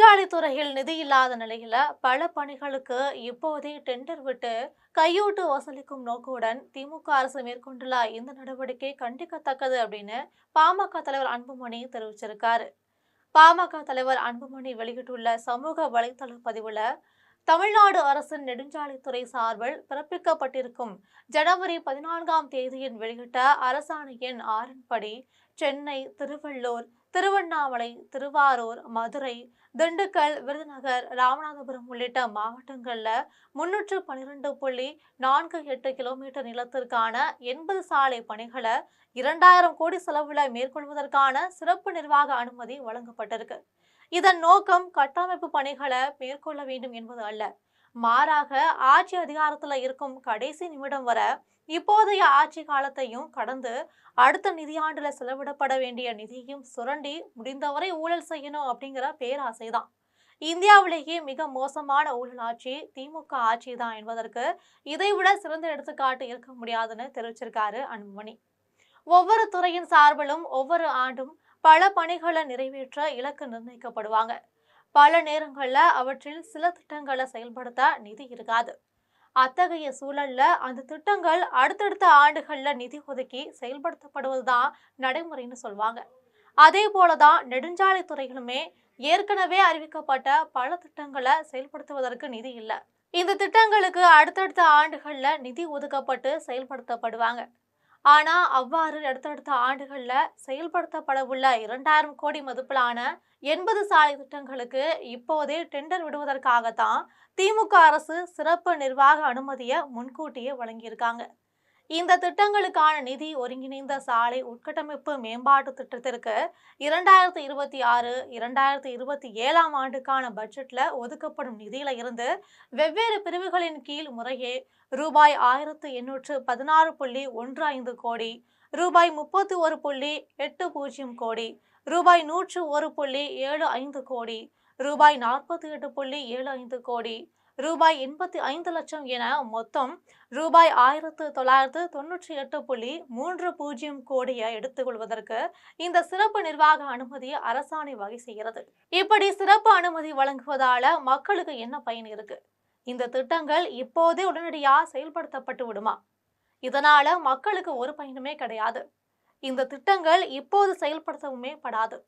நெடுஞ்சாலைத்துறையில் நிதி இல்லாத நிலையில பல பணிகளுக்கு இப்போதே டெண்டர் விட்டு கையூட்டு வசூலிக்கும் நோக்குடன் திமுக அரசு மேற்கொண்டுள்ள இந்த நடவடிக்கை கண்டிக்கத்தக்கது அப்படின்னு பாமக தலைவர் அன்புமணி தெரிவிச்சிருக்காரு. பாமக தலைவர் அன்புமணி வெளியிட்டுள்ள சமூக வலைதள பதிவுல, தமிழ்நாடு அரசின் நெடுஞ்சாலைத்துறை சார்பில் பிறப்பிக்கப்பட்டிருக்கும் ஜனவரி 14ஆம் தேதியின் வெளியிட்ட அரசாணை எண் 6 படி சென்னை, திருவள்ளூர், திருவண்ணாமலை, திருவாரூர், மதுரை, திண்டுக்கல், விருதுநகர், ராமநாதபுரம் உள்ளிட்ட மாவட்டங்கள்ல 312.48 கிலோமீட்டர் நிலத்திற்கான 80 சாலை பணிகளை 2000 கோடி செலவுல மேற்கொள்வதற்கான சிறப்பு நிர்வாக அனுமதி வழங்கப்பட்டிருக்கு. இதன் நோக்கம் கட்டமைப்பு பணிகளை மேற்கொள்ள வேண்டும் என்பது அல்ல, மாறாக ஆட்சி அதிகாரத்துல இருக்கும் கடைசி நிமிடம் வர இப்போதைய ஆட்சி காலத்தையும் கடந்து அடுத்த நிதியாண்டுல செலவிடப்பட வேண்டிய நிதியும் சுரண்டி முடிந்தவரை ஊழல் செய்யணும் அப்படிங்கிற பேராசைதான். இந்தியாவிலேயே மிக மோசமான ஊழல் ஆட்சி திமுக ஆட்சி தான் என்பதற்கு இதைவிட சிறந்த எடுத்துக்காட்டு இருக்க முடியாதுன்னு தெரிவிச்சிருக்காரு அன்புமணி. ஒவ்வொரு துறையின் சார்பிலும் ஒவ்வொரு ஆண்டும் பல பணிகளை நிறைவேற்ற இலக்கு நிர்ணயிக்கப்படுவாங்க. பல நேரங்கள்ல அவற்றில் சில திட்டங்களை செயல்படுத்த நிதி இருக்காது. அத்தகைய சூழல்ல அந்த திட்டங்கள் அடுத்தடுத்த ஆண்டுகள்ல நிதி ஒதுக்கி செயல்படுத்தப்படுவதுதான் நடைமுறைன்னு சொல்வாங்க. அதே போலதான் நெடுஞ்சாலை துறைகளுமே ஏற்கனவே அறிவிக்கப்பட்ட பல திட்டங்களை செயல்படுத்துவதற்கு நிதி இல்லை. இந்த திட்டங்களுக்கு அடுத்தடுத்த ஆண்டுகள்ல நிதி ஒதுக்கப்பட்டு செயல்படுத்தப்படுவாங்க. ஆனா அவ்வாறு அடுத்தடுத்த ஆண்டுகள்ல செயல்படுத்தப்படவுள்ள 2000 கோடி மதிப்பிலான 80 சாலை திட்டங்களுக்கு இப்போதே டெண்டர் விடுவதற்காகத்தான் திமுக அரசு சிறப்பு நிர்வாக அனுமதியை முன்கூட்டியே வழங்கியிருக்காங்க. இந்த திட்டங்களுக்கான நிதி ஒருங்கிணைந்த சாலை உட்கட்டமைப்பு மேம்பாட்டு திட்டத்திற்கு 2026-2027 ஆண்டுக்கான பட்ஜெட்ல ஒதுக்கப்படும் நிதியில இருந்து வெவ்வேறு பிரிவுகளின் கீழ் முறையே ரூபாய் 1816.15 கோடி, ரூபாய் 31.80 கோடி, ரூபாய் 101.75 கோடி, ரூபாய் 48.75 கோடி, ரூபாய் 85 லட்சம் என மொத்தம் ரூபாய் 1998.30 கோடியை எடுத்துக்கொள்வதற்கு இந்த சிறப்பு நிர்வாக அனுமதி அரசாணை வகை செய்கிறது. இப்படி சிறப்பு அனுமதி வழங்குவதால மக்களுக்கு என்ன பயன் இருக்கு? இந்த திட்டங்கள் இப்போதே உடனடியா செயல்படுத்தப்பட்டு விடுமா? இதனால மக்களுக்கு ஒரு பயனுமே கிடையாது. இந்த திட்டங்கள் இப்போது செயல்படுத்தவுமே படாது.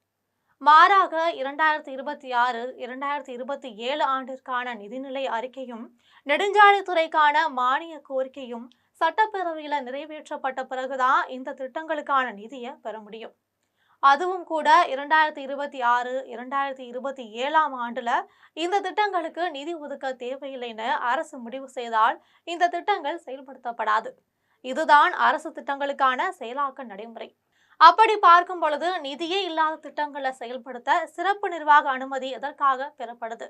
மாறாக 2026-2027 ஆண்டிற்கான நிதிநிலை அறிக்கையும் நெடுஞ்சாலைத்துறைக்கான மானிய கோரிக்கையும் சட்டப்பேரவையில நிறைவேற்றப்பட்ட பிறகுதான் இந்த திட்டங்களுக்கான நிதியை பெற முடியும். அதுவும் கூட 2026-2027 ஆண்டுல இந்த திட்டங்களுக்கு நிதி ஒதுக்க தேவையில்லைன்னு அரசு முடிவு செய்தால் இந்த திட்டங்கள் செயல்படுத்தப்படாது. இதுதான் அரசு திட்டங்களுக்கான செயலாக்க நடைமுறை. அப்படி பார்க்கும் பொழுது நிதியே இல்லாத திட்டங்களை செயல்படுத்த சிறப்பு நிர்வாக அனுமதி எதற்காக பெறப்படுது?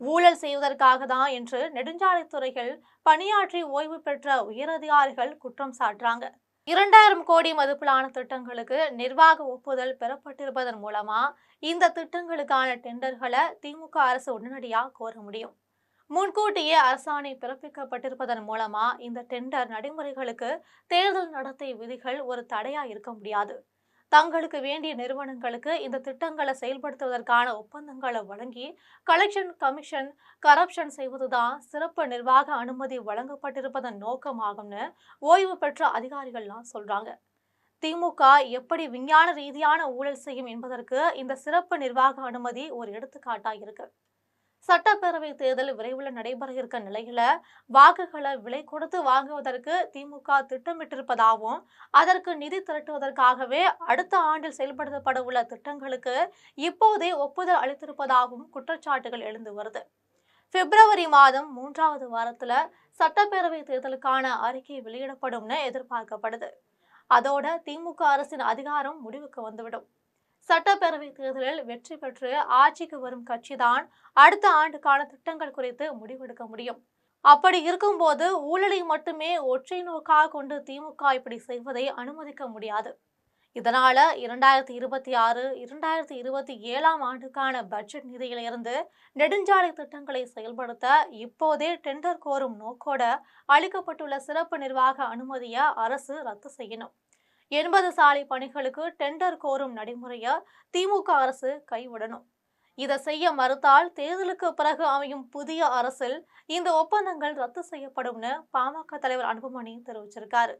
ஊழல் செய்வதற்காக தான் என்று நெடுஞ்சாலைத்துறைகள் பணியாற்றி ஓய்வு பெற்ற உயரதிகாரிகள் குற்றம் சாட்டுறாங்க. 2000 கோடி மதிப்பிலான திட்டங்களுக்கு நிர்வாக ஒப்புதல் பெறப்பட்டிருப்பதன் மூலமா இந்த திட்டங்களுக்கான டெண்டர்களை திமுக அரசு உடனடியா கோர முடியும். முன்கூட்டியே அரசாணை பிறப்பிக்கப்பட்டிருப்பதன் மூலமா இந்த டெண்டர் நடைமுறைகளுக்கு தேர்தல் நடத்தை விதிகள் ஒரு தடையா இருக்க முடியாது. தங்களுக்கு வேண்டிய நிறுவனங்களுக்கு இந்த திட்டங்களை செயல்படுத்துவதற்கான ஒப்பந்தங்களை வழங்கி கலெக்ஷன் கமிஷன் கரப்ஷன் செய்வதுதான் சிறப்பு நிர்வாக அனுமதி வழங்கப்பட்டிருப்பதன் நோக்கமாகும்னு ஓய்வு பெற்ற அதிகாரிகள்லாம் சொல்றாங்க. திமுக எப்படி விஞ்ஞான ரீதியான ஊழல் செய்யும் என்பதற்கு இந்த சிறப்பு நிர்வாக அனுமதி ஒரு எடுத்துக்காட்டா இருக்கு. சட்டப்பேரவை தேர்தல் விரைவில் நடைபெற இருக்க நிலையில வாக்குகளை விலை கொடுத்து வாங்குவதற்கு திமுக திட்டமிட்டிருப்பதாகவும் அதற்கு நிதி திரட்டுவதற்காகவே அடுத்த ஆண்டில் செயல்படுத்தப்பட உள்ள திட்டங்களுக்கு இப்போதே ஒப்புதல் அளித்திருப்பதாகவும் குற்றச்சாட்டுகள் எழுந்து வருது. பிப்ரவரி மாதம் 3வது வாரத்துல சட்டப்பேரவை தேர்தலுக்கான அறிக்கை வெளியிடப்படும்னு எதிர்பார்க்கப்படுது. அதோட திமுக அரசின் அதிகாரம் முடிவுக்கு வந்துவிடும். சட்டப்பேரவை தேர்தலில் வெற்றி பெற்று ஆட்சிக்கு வரும் கட்சிதான் அடுத்த ஆண்டுக்கான திட்டங்கள் குறித்து முடிவெடுக்க முடியும். அப்படி இருக்கும்போது ஊழலை மட்டுமே ஒற்றை நோக்காக கொண்டு திமுக இப்படி செய்வதை அனுமதிக்க முடியாது. இதனால 2026-2027 ஆண்டுக்கான பட்ஜெட் நிதியிலிருந்து நெடுஞ்சாலை திட்டங்களை செயல்படுத்த இப்போதே டெண்டர் கோரும் நோக்கோட அளிக்கப்பட்டுள்ள சிறப்பு நிர்வாக அனுமதியை அரசு ரத்து செய்யணும். 80 சாலை பணிகளுக்கு டெண்டர் கோரும் நடைமுறையை திமுக அரசு கைவிடணும். இதை செய்ய மறுத்தால் தேர்தலுக்கு பிறகு அமையும் புதிய அரசில் இந்த ஒப்பந்தங்கள் ரத்து செய்யப்படும்னு பாமக தலைவர் அன்புமணி தெரிவிச்சிருக்காரு.